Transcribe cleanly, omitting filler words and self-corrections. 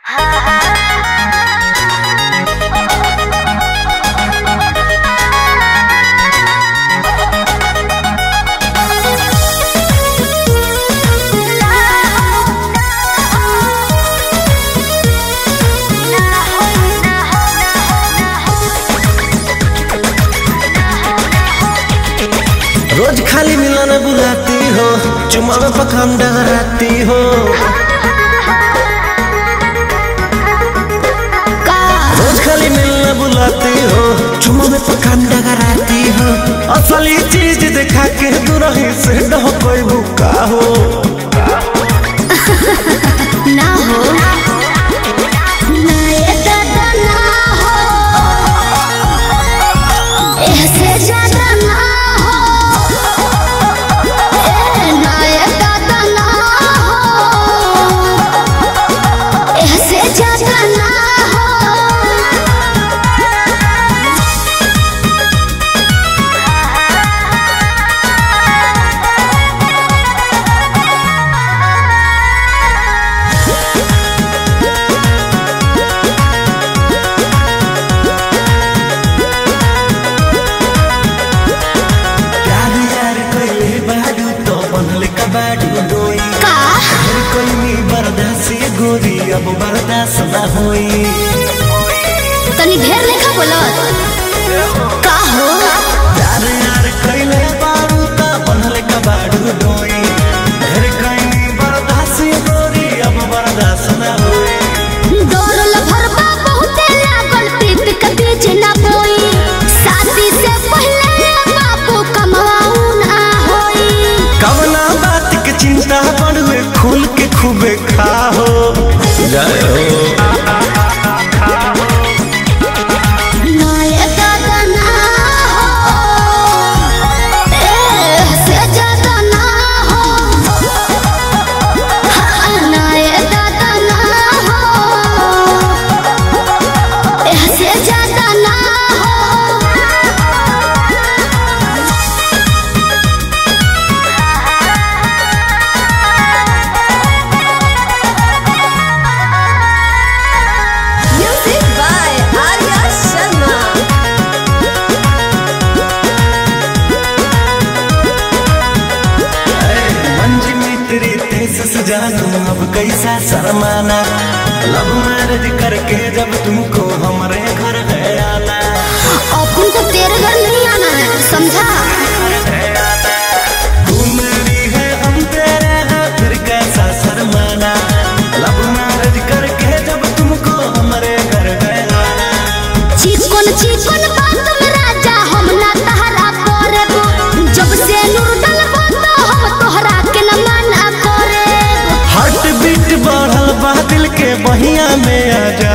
रोज खाली मिलने बुलाती हो, चुम्मा में पकाम डराती हो। रोज खाली मिलने बुलाती हो, चुम्मा में पकाम डराती हो। असली चीज दिखा के दूरही से डह कोई भूखा हो ना हो गोरी अब बर्दाश्त ना होई। तनी ढेर लेखा बोलत का हो यार यार कइले बारू ता बनले का बाडू डोई। ढेर कइनी बर्दाश्त गोरी अब बर्दाश्त ना होई। डोरल भरबा बहुते लागल प्रीत के बीच ना बोई। शादी से पहले बापू कमाऊ ना होई। कवना बात के चिंता पड़वे खुल के खूबे खाओ जय हो। जानू अब कैसा शर्माना, लव मैरिज करके जब तुमको हमारे घर है आना। अपन को तेरे घर नहीं आना है, समझा? तू मेरी है हम तेरे हैं, फिर कैसा शर्माना। लव मैरिज करके जब तुमको हमारे घर है आना। चिकन चिकन बात में राजा हम ना तहरा करबो। जब से नूर डलबो तो हम तोहरा के न मना करे। हार्ट बीट बढ़ल बा दिल के बहिया में आ जा।